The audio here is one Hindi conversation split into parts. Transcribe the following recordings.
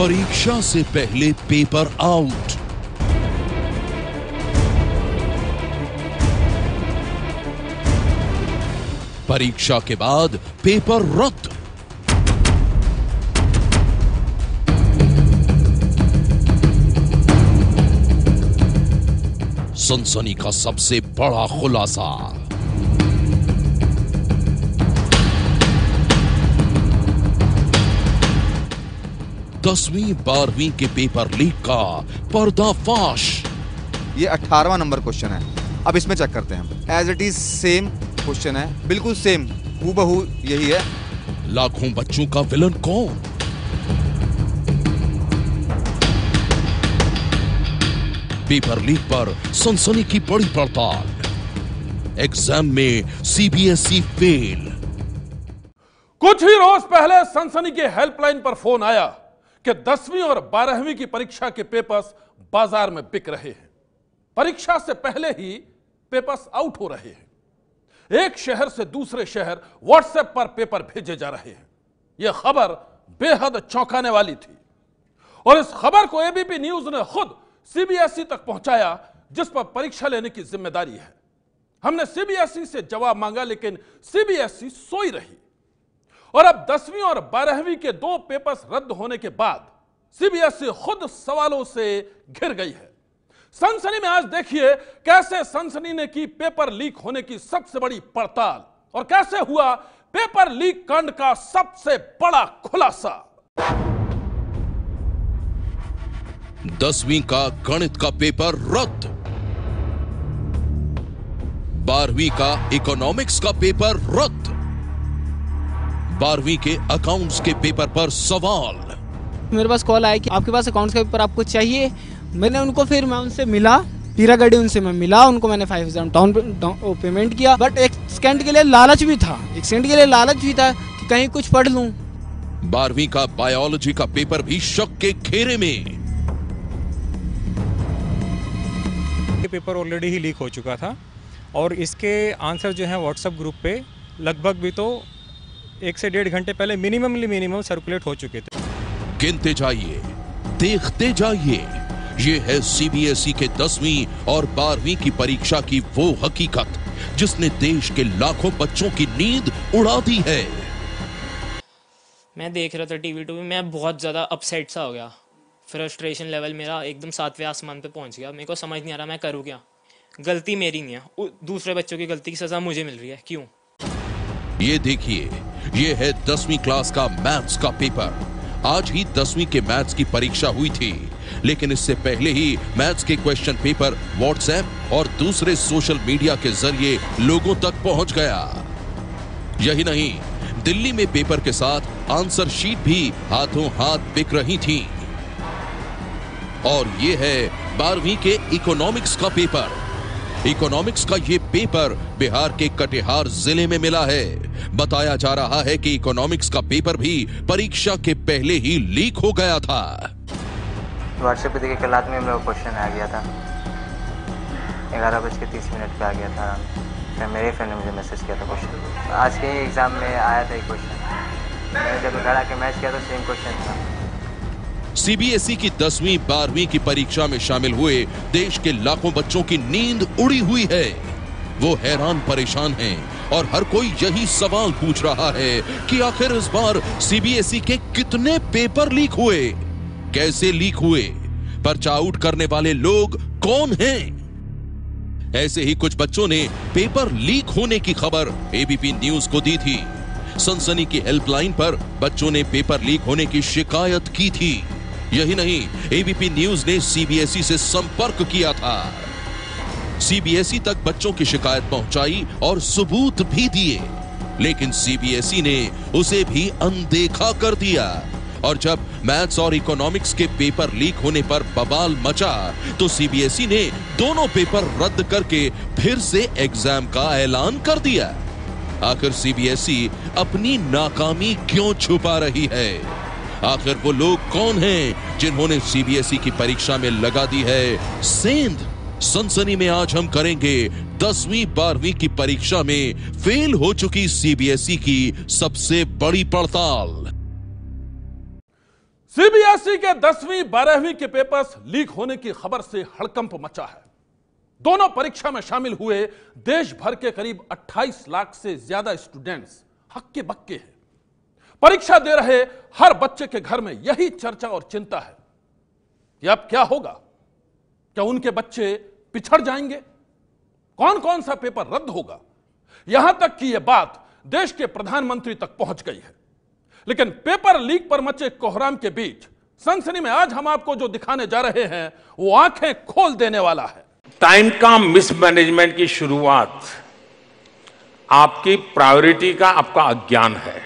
परीक्षा से पहले पेपर आउट, परीक्षा के बाद पेपर रद्द, सनसनी का सबसे बड़ा खुलासा। दसवीं 12वीं के पेपर लीक का पर्दाफाश। ये 18वां नंबर क्वेश्चन है। अब इसमें चेक करते हैं। As it is same question है, बिल्कुल सेम, हूबहू यही है। लाखों बच्चों का विलन कौन? पेपर लीक पर सनसनी की बड़ी पड़ताल। एग्जाम में सीबीएसई फेल। कुछ ही रोज पहले सनसनी के हेल्पलाइन पर फोन आया कि 10वीं और 12वीं की परीक्षा के पेपर्स बाजार में बिक रहे हैं। परीक्षा से पहले ही पेपर्स आउट हो रहे हैं। एक शहर से दूसरे शहर व्हाट्सएप पर पेपर भेजे जा रहे हैं। यह खबर बेहद चौंकाने वाली थी और इस खबर को एबीपी न्यूज ने खुद सीबीएसई तक पहुंचाया, जिस पर परीक्षा लेने की जिम्मेदारी है। हमने सीबीएसई से जवाब मांगा, लेकिन सीबीएसई सोई रही और अब 10वीं और 12वीं के 2 पेपर्स रद्द होने के बाद सीबीएसई खुद सवालों से घिर गई है। सनसनी में आज देखिए कैसे सनसनी ने की पेपर लीक होने की सबसे बड़ी पड़ताल और कैसे हुआ पेपर लीक कांड का सबसे बड़ा खुलासा। 10वीं का गणित का पेपर रद्द, 12वीं का इकोनॉमिक्स का पेपर रद्द, 12वीं के अकाउंट्स के पेपर पर सवाल। मेरे पास कॉल आया कि आपके पास अकाउंट्स का पेपर आपको चाहिए। मैं उनसे मिला, पीरागढ़ी उनसे मैं मिला, उनको मैंने 5000 डाउन पेमेंट किया। बट एक सेकंड के लिए लालच भी था, कि कहीं कुछ पढ़ लूं। 12वीं का बायोलॉजी का पेपर भी शक के घेरे में। ये पेपर ऑलरेडी ही लीक हो चुका था और इसके आंसर जो है व्हाट्सएप ग्रुप पे लगभग भी तो 1 से 1.5 घंटे पहले मिनिमम सर्कुलेट हो चुके थे। गिनते जाइए, देखते जाइए, ये है सीबीएसई के 10वीं और 12वीं की परीक्षा की वो हकीकत जिसने देश के लाखों बच्चों की नींद उड़ा दी है। मैं देख रहा था टीवी टू, मैं बहुत ज्यादा अपसेट सा हो गया। फ्रस्ट्रेशन लेवल मेरा एकदम 7वें आसमान पे पहुंच गया। मेरे को समझ नहीं आ रहा मैं करूँ क्या। गलती मेरी नहीं है, दूसरे बच्चों की गलती की सजा मुझे मिल रही है, क्यों? ये देखिए, ये है 10वीं क्लास का मैथ्स का पेपर। आज ही 10वीं के मैथ्स की परीक्षा हुई थी, लेकिन इससे पहले ही मैथ्स के क्वेश्चन पेपर व्हाट्सएप और दूसरे सोशल मीडिया के जरिए लोगों तक पहुंच गया। यही नहीं, दिल्ली में पेपर के साथ आंसर शीट भी हाथों हाथ बिक रही थी। और ये है 12वीं के इकोनॉमिक्स का पेपर। इकोनॉमिक्स का ये पेपर बिहार के कटिहार जिले में मिला है। बताया जा रहा है कि इकोनॉमिक्स का पेपर भी परीक्षा के पहले ही लीक हो गया था। व्हाट्सएप पे देखिए कल रात में मेरा क्वेश्चन आ गया था, 11:30 पे आ गया था। फिर मेरे फ्रेंड ने मुझे मैसेज किया था क्वेश्चन। आज के एग्जाम में आया था एक क्वेश्चन, मैंने जब घर आके मैच किया तो सेम क्वेश्चन था। सीबीएसई की 10वीं 12वीं की परीक्षा में शामिल हुए देश के लाखों बच्चों की नींद उड़ी हुई है। वो हैरान परेशान हैं और हर कोई यही सवाल पूछ रहा है कि आखिर इस बार सीबीएसई के कितने पेपर लीक हुए, कैसे लीक हुए, पर्चा आउट करने वाले लोग कौन हैं? ऐसे ही कुछ बच्चों ने पेपर लीक होने की खबर एबीपी न्यूज को दी थी। सनसनी की हेल्पलाइन पर बच्चों ने पेपर लीक होने की शिकायत की थी। यही नहीं, एबीपी न्यूज ने सीबीएसई से संपर्क किया था। सीबीएसई तक बच्चों की शिकायत पहुंचाई और सबूत भी दिए, लेकिन सीबीएसई ने उसे भी अनदेखा कर दिया। और जब मैथ्स और इकोनॉमिक्स के पेपर लीक होने पर बवाल मचा तो सीबीएसई ने दोनों पेपर रद्द करके फिर से एग्जाम का ऐलान कर दिया। आखिर सीबीएसई अपनी नाकामी क्यों छुपा रही है? आखिर वो लोग कौन हैं जिन्होंने सीबीएसई की परीक्षा में लगा दी है सेंध? सनसनी में आज हम करेंगे 10वीं 12वीं की परीक्षा में फेल हो चुकी सीबीएसई की सबसे बड़ी पड़ताल। सीबीएसई के 10वीं 12वीं के पेपर्स लीक होने की खबर से हड़कंप मचा है। दोनों परीक्षा में शामिल हुए देश भर के करीब 28 लाख से ज्यादा स्टूडेंट्स हक्के बक्के हैं। परीक्षा दे रहे हर बच्चे के घर में यही चर्चा और चिंता है कि अब क्या होगा। क्या उनके बच्चे पिछड़ जाएंगे? कौन कौन सा पेपर रद्द होगा? यहां तक कि यह बात देश के प्रधानमंत्री तक पहुंच गई है। लेकिन पेपर लीक पर मचे कोहराम के बीच सनसनी में आज हम आपको जो दिखाने जा रहे हैं वो आंखें खोल देने वाला है। टाइम का मिसमैनेजमेंट की शुरुआत आपकी प्रायोरिटी का आपका अज्ञान है।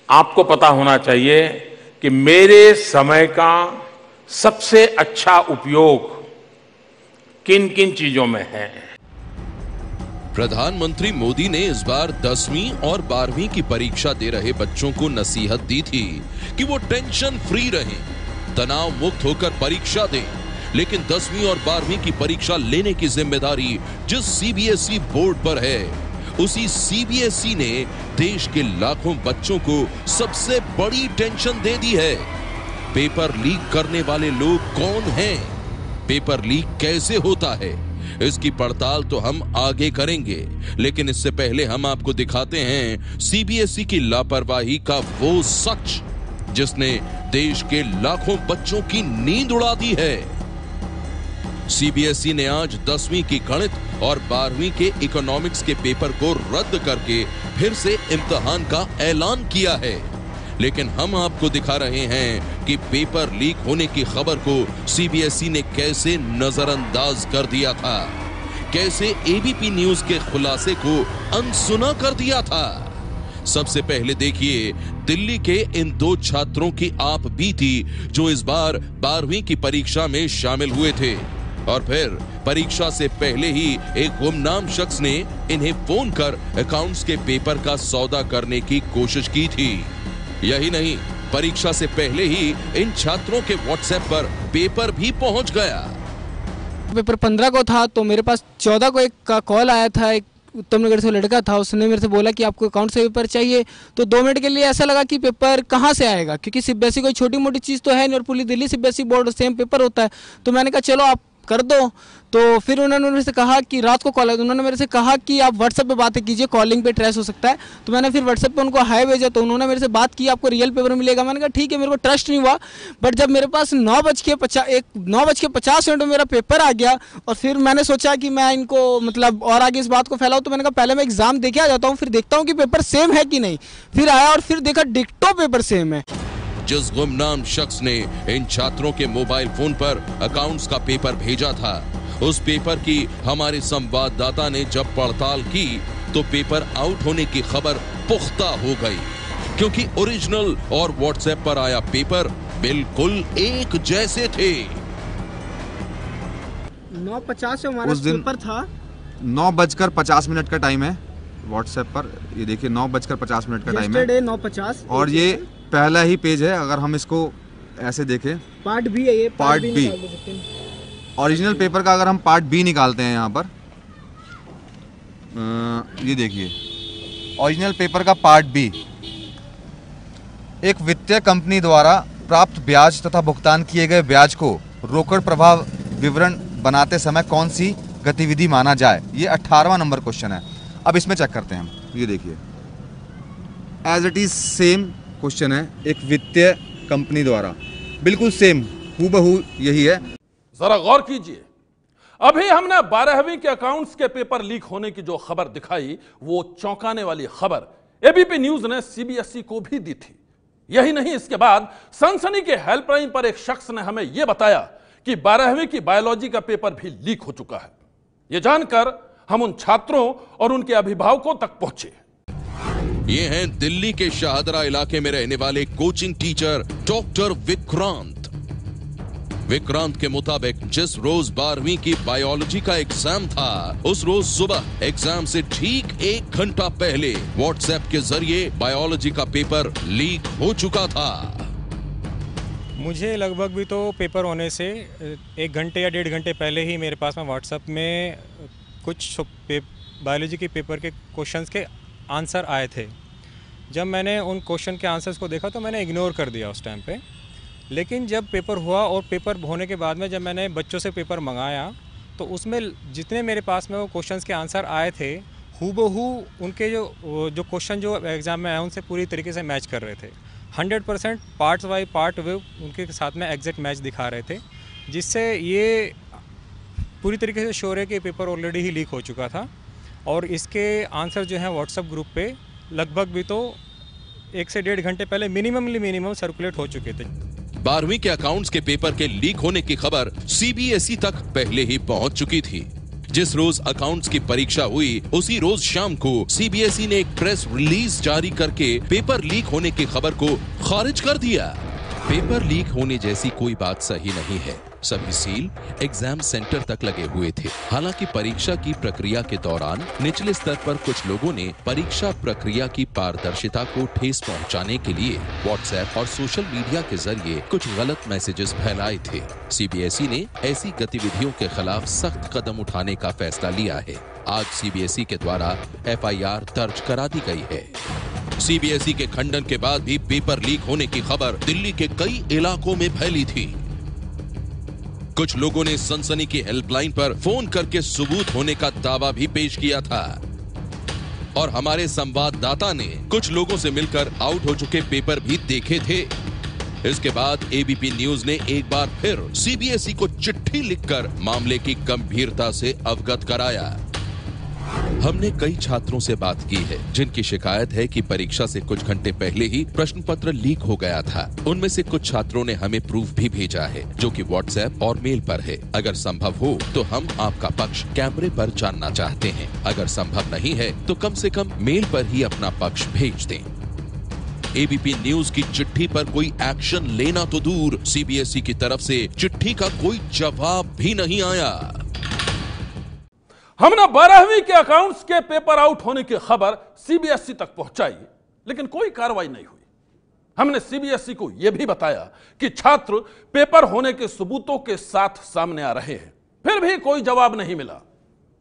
आपको पता होना चाहिए कि मेरे समय का सबसे अच्छा उपयोग किन किन चीजों में है। प्रधानमंत्री मोदी ने इस बार 10वीं और 12वीं की परीक्षा दे रहे बच्चों को नसीहत दी थी कि वो टेंशन फ्री रहें, तनाव मुक्त होकर परीक्षा दें। लेकिन 10वीं और 12वीं की परीक्षा लेने की जिम्मेदारी जिस सीबीएसई बोर्ड पर है, उसी सीबीएसई ने देश के लाखों बच्चों को सबसे बड़ी टेंशन दे दी है। पेपर लीक करने वाले लोग कौन हैं? पेपर लीक कैसे होता है? इसकी पड़ताल तो हम आगे करेंगे, लेकिन इससे पहले हम आपको दिखाते हैं सीबीएसई की लापरवाही का वो सच जिसने देश के लाखों बच्चों की नींद उड़ा दी है। सीबीएसई ने आज 10वीं की गणित और 12वीं के इकोनॉमिक्स के पेपर को रद्द करके फिर से इम्तिहान का ऐलान किया है। लेकिन हम आपको दिखा रहे हैं कि पेपर लीक होने की खबर को सीबीएसई ने कैसे नजरअंदाज कर दिया था, कैसे एबीपी न्यूज के खुलासे को अनसुना कर दिया था। सबसे पहले देखिए दिल्ली के इन दो छात्रों की आप बीती जो इस बार 12वीं की परीक्षा में शामिल हुए थे, और फिर परीक्षा से पहले ही एक गुमनाम शख्स ने इन्हें फोन कर अकाउंट्स के पेपर का सौदा करने की कोशिश की थी। यही नहीं, परीक्षा से पहले ही इन छात्रों के व्हाट्सएप पर पेपर भी पहुंच गया। पेपर 15 को था तो मेरे पास 14 को एक का कॉल आया था। एक उत्तम नगर से लड़का था, उसने मेरे से बोला कि आपको अकाउंट से पेपर चाहिए। तो 2 मिनट के लिए ऐसा लगा कि पेपर कहाँ से आएगा, क्योंकि सीबीएसई कोई छोटी मोटी चीज़ तो है नहीं और पूरी Delhi CBSE board same paper होता है। तो मैंने कहा चलो आप कर दो। तो फिर उन्होंने मेरे से कहा कि रात को कॉल आया, उन्होंने मेरे से कहा कि आप व्हाट्सएप पे बातें कीजिए, कॉलिंग पे ट्रेस हो सकता है। तो मैंने फिर व्हाट्सएप पे उनको हाई भेजा, तो उन्होंने मेरे से बात की आपको रियल पेपर मिलेगा। मैंने कहा ठीक है, मेरे को ट्रस्ट नहीं हुआ। बट जब मेरे पास 9:50 में मेरा पेपर आ गया और फिर मैंने सोचा कि मैं इनको मतलब और आगे इस बात को फैलाऊँ, तो मैंने कहा पहले मैं एग्जाम देके आ जाता हूँ, फिर देखता हूँ कि पेपर सेम है कि नहीं। फिर आया और फिर देखा डिक्टो पेपर सेम है। जिस गुमनाम शख्स ने इन छात्रों के मोबाइल फोन पर अकाउंट्स का पेपर भेजा था, उस पेपर की हमारे संवाददाता ने जब पड़ताल की तो पेपर आउट होने की खबर पुख्ता हो गई, क्योंकि ओरिजिनल और व्हाट्सएप पर आया पेपर बिल्कुल एक जैसे थे। 9:50 से हमारा पेपर था। 9:50 का टाइम है व्हाट्सएप पर। ये देखिए 9:50 का टाइम है 9:50 और ये पहला ही पेज है। अगर हम इसको ऐसे देखें, पार्ट बी है ये, पार्ट बी। ओरिजिनल पेपर का अगर हम पार्ट बी निकालते हैं यहाँ पर, ये देखिए ओरिजिनल पेपर का पार्ट बी। एक वित्तीय कंपनी द्वारा प्राप्त ब्याज तथा भुगतान किए गए ब्याज को रोकड़ प्रवाह विवरण बनाते समय कौन सी गतिविधि माना जाए, ये 18वां नंबर क्वेश्चन है। अब इसमें चेक करते हैं हम। ये देखिए as it is same question है, एक वित्तीय कंपनी द्वारा, बिल्कुल सेम हूबहू यही है। जरा गौर कीजिए, अभी हमने 12वीं के अकाउंट्स के पेपर लीक होने की जो खबर दिखाई, वो चौंकाने वाली खबर एबीपी न्यूज ने सीबीएसई को भी दी थी। यही नहीं, इसके बाद सनसनी के हेल्पलाइन पर एक शख्स ने हमें यह बताया कि 12वीं की बायोलॉजी का पेपर भी लीक हो चुका है। यह जानकर हम उन छात्रों और उनके अभिभावकों तक पहुंचे। ये हैं दिल्ली के शाहदरा इलाके में रहने वाले coaching teacher doctor Vikrant. Vikrant के मुताबिक जिस रोज 12वीं की बायोलॉजी का एग्जाम था, उस रोज सुबह एग्जाम से ठीक 1 घंटा पहले व्हाट्सएप के जरिए बायोलॉजी का पेपर लीक हो चुका था। मुझे लगभग भी तो पेपर होने से 1 घंटे या 1.5 घंटे पहले ही मेरे पास में व्हाट्सएप में कुछ बायोलॉजी के पेपर के क्वेश्चंस के आंसर आए थे, जब मैंने उन क्वेश्चन के आंसर्स को देखा तो मैंने इग्नोर कर दिया उस टाइम पे। लेकिन जब पेपर हुआ और पेपर होने के बाद में जब मैंने बच्चों से पेपर मंगाया तो उसमें जितने मेरे पास में वो क्वेश्चंस के आंसर आए थे हूबहू उनके जो क्वेश्चन जो एग्ज़ाम में आए उनसे पूरी तरीके से मैच कर रहे थे। 100% पार्ट्स बाय पार्ट वे उनके साथ में एग्जैक्ट मैच दिखा रहे थे, जिससे ये पूरी तरीके से श्योर है कि पेपर ऑलरेडी ही लीक हो चुका था और इसके आंसर जो हैं व्हाट्सएप ग्रुप पे लगभग भी तो 1 से 1.5 घंटे पहले मिनिमम सर्कुलेट हो चुके थे। 12वीं के अकाउंट्स के पेपर के लीक होने की खबर सीबीएसई तक पहले ही पहुंच चुकी थी। जिस रोज अकाउंट्स की परीक्षा हुई उसी रोज शाम को सीबीएसई ने एक प्रेस रिलीज जारी करके पेपर लीक होने की खबर को खारिज कर दिया। पेपर लीक होने जैसी कोई बात सही नहीं है। सभी सील एग्जाम सेंटर तक लगे हुए थे। हालांकि परीक्षा की प्रक्रिया के दौरान निचले स्तर पर कुछ लोगों ने परीक्षा प्रक्रिया की पारदर्शिता को ठेस पहुंचाने के लिए व्हाट्सएप और सोशल मीडिया के जरिए कुछ गलत मैसेजेस फैलाए थे। सीबीएसई ने ऐसी गतिविधियों के खिलाफ सख्त कदम उठाने का फैसला लिया है। आज सीबीएसई के द्वारा एफआईआर दर्ज करा दी गई है। सीबीएसई के खंडन के बाद भी पेपर लीक होने की खबर दिल्ली के कई इलाकों में फैली थी। कुछ लोगों ने सनसनी की हेल्पलाइन पर फोन करके सबूत होने का दावा भी पेश किया था और हमारे संवाददाता ने कुछ लोगों से मिलकर आउट हो चुके पेपर भी देखे थे। इसके बाद एबीपी न्यूज ने एक बार फिर सीबीएसई को चिट्ठी लिखकर मामले की गंभीरता से अवगत कराया। हमने कई छात्रों से बात की है जिनकी शिकायत है कि परीक्षा से कुछ घंटे पहले ही प्रश्न पत्र लीक हो गया था। उनमें से कुछ छात्रों ने हमें प्रूफ भी भेजा है जो कि व्हाट्सएप और मेल पर है। अगर संभव हो तो हम आपका पक्ष कैमरे पर जानना चाहते हैं। अगर संभव नहीं है तो कम से कम मेल पर ही अपना पक्ष भेज दें। एबीपी न्यूज की चिट्ठी पर कोई एक्शन लेना तो दूर, सीबीएसई की तरफ से चिट्ठी का कोई जवाब भी नहीं आया। हमने 12वीं के अकाउंट्स के पेपर आउट होने की खबर सीबीएसई तक पहुंचाई, लेकिन कोई कार्रवाई नहीं हुई। हमने सीबीएसई को यह भी बताया कि छात्र पेपर होने के सबूतों के साथ सामने आ रहे हैं, फिर भी कोई जवाब नहीं मिला।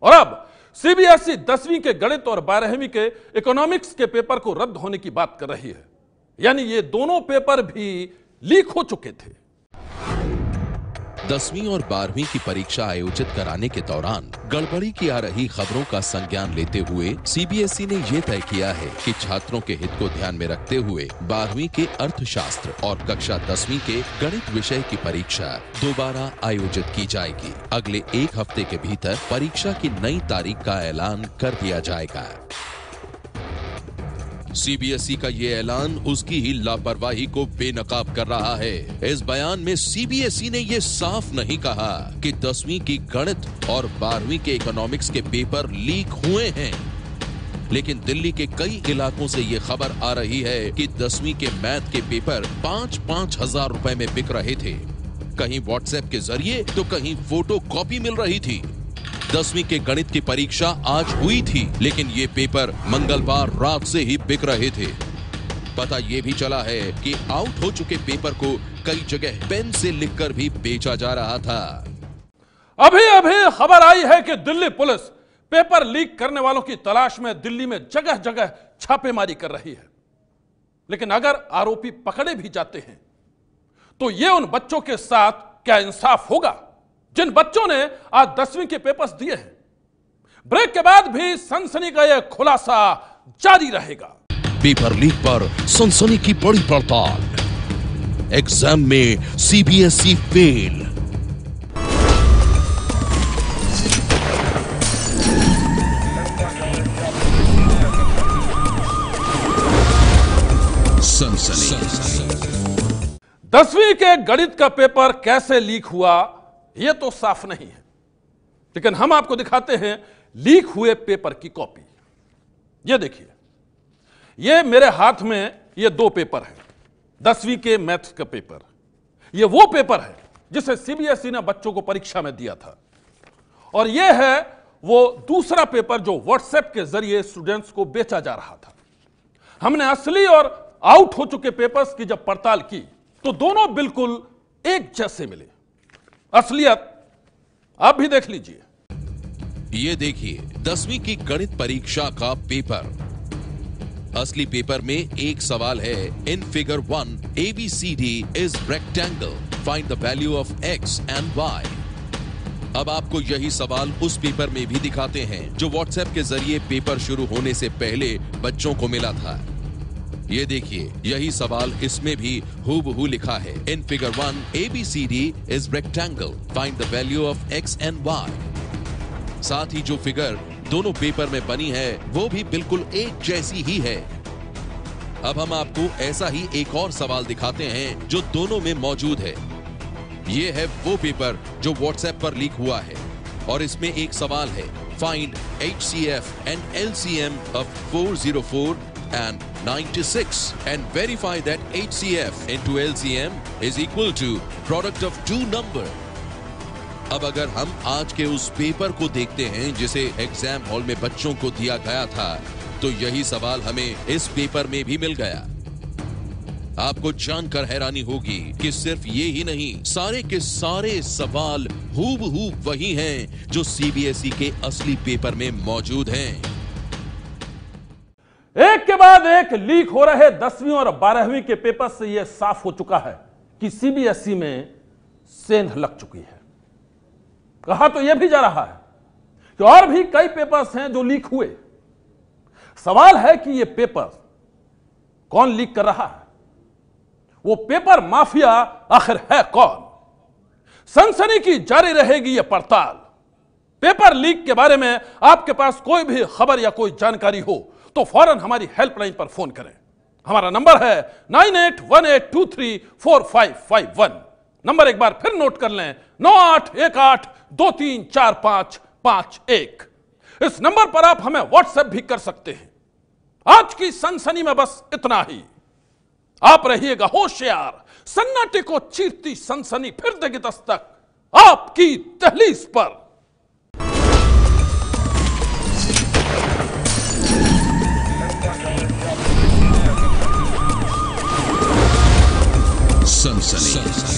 और अब सीबीएसई 10वीं के गणित और 12वीं के इकोनॉमिक्स के पेपर को रद्द होने की बात कर रही है, यानी ये दोनों पेपर भी लीक हो चुके थे। 10वीं और 12वीं की परीक्षा आयोजित कराने के दौरान गड़बड़ी की आ रही खबरों का संज्ञान लेते हुए सीबीएसई ने यह तय किया है कि छात्रों के हित को ध्यान में रखते हुए 12वीं के अर्थशास्त्र और कक्षा 10वीं के गणित विषय की परीक्षा दोबारा आयोजित की जाएगी। अगले 1 हफ्ते के भीतर परीक्षा की नई तारीख का ऐलान कर दिया जाएगा। सीबीएसई का ये ऐलान उसकी ही लापरवाही को बेनकाब कर रहा है। इस बयान में सीबीएसई ने ये साफ नहीं कहा कि 10वीं की गणित और 12वीं के इकोनॉमिक्स के पेपर लीक हुए हैं, लेकिन दिल्ली के कई इलाकों से ये खबर आ रही है कि 10वीं के मैथ के पेपर 5-5 हजार रुपए में बिक रहे थे। कहीं व्हाट्सएप के जरिए तो कहीं फोटो कॉपी मिल रही थी। 10वीं के गणित की परीक्षा आज हुई थी, लेकिन ये पेपर मंगलवार रात से ही बिक रहे थे। पता ये भी चला है कि आउट हो चुके पेपर को कई जगह पेन से लिखकर भी बेचा जा रहा था। अभी खबर आई है कि दिल्ली पुलिस पेपर लीक करने वालों की तलाश में दिल्ली में जगह जगह छापेमारी कर रही है। लेकिन अगर आरोपी पकड़े भी जाते हैं तो ये उन बच्चों के साथ क्या इंसाफ होगा जिन बच्चों ने आज 10वीं के पेपर्स दिए हैं? ब्रेक के बाद भी सनसनी का यह खुलासा जारी रहेगा। पेपर लीक पर सनसनी की बड़ी पड़ताल। एग्जाम में सीबीएसई फेल। सनसनी। 10वीं के गणित का पेपर कैसे लीक हुआ यह तो साफ नहीं है, लेकिन हम आपको दिखाते हैं लीक हुए पेपर की कॉपी। यह देखिए, यह मेरे हाथ में ये 2 पेपर हैं। 10वीं के मैथ्स का पेपर, यह वो पेपर है जिसे सीबीएसई ने बच्चों को परीक्षा में दिया था, और यह है वो दूसरा पेपर जो व्हाट्सएप के जरिए स्टूडेंट्स को बेचा जा रहा था। हमने असली और आउट हो चुके पेपर्स की जब पड़ताल की तो दोनों बिल्कुल एक जैसे मिले। असलियत आप भी देख लीजिए। ये देखिए 10वीं की गणित परीक्षा का पेपर। असली पेपर में एक सवाल है, in figure 1 ABCD is rectangle, find the value of x and y। अब आपको यही सवाल उस पेपर में भी दिखाते हैं जो व्हाट्सएप के जरिए पेपर शुरू होने से पहले बच्चों को मिला था। ये देखिए, यही सवाल इसमें भी हूबहू लिखा है, in figure 1 ABCD is rectangle, find the value of x and y। साथ ही जो फिगर दोनों पेपर में बनी है वो भी बिल्कुल एक जैसी ही है। अब हम आपको ऐसा ही एक और सवाल दिखाते हैं जो दोनों में मौजूद है। ये है वो पेपर जो व्हाट्सएप पर लीक हुआ है और इसमें एक सवाल है, find HCF and LCM of 404 and 96 and verify that HCF into LCM is equal to product of two number। अब अगर हम आज के उस पेपर को देखते हैं जिसे एग्जाम हॉल में बच्चों को दिया गया था, तो यही सवाल हमें इस पेपर में भी मिल गया। आपको जानकर हैरानी होगी कि सिर्फ ये ही नहीं, सारे के सारे सवाल हूबहू वही हैं जो CBSE के असली पेपर में मौजूद हैं। एक के बाद एक लीक हो रहे 10वीं और 12वीं के पेपर से यह साफ हो चुका है कि CBSE में सेंध लग चुकी है। कहा तो यह भी जा रहा है कि और भी कई पेपर्स हैं जो लीक हुए। सवाल है कि यह पेपर कौन लीक कर रहा है, वो पेपर माफिया आखिर है कौन? सनसनी की जारी रहेगी यह पड़ताल। पेपर लीक के बारे में आपके पास कोई भी खबर या कोई जानकारी हो तो फौरन हमारी हेल्पलाइन पर फोन करें। हमारा नंबर है 9818234551। नंबर एक बार फिर नोट कर लें, 9818234551। इस नंबर पर आप हमें व्हाट्सएप भी कर सकते हैं। आज की सनसनी में बस इतना ही। आप रहिएगा होशियार, सन्नाटे को चीरती सनसनी फिर देगी दस्तक आपकी दहलीज पर। सनसनी।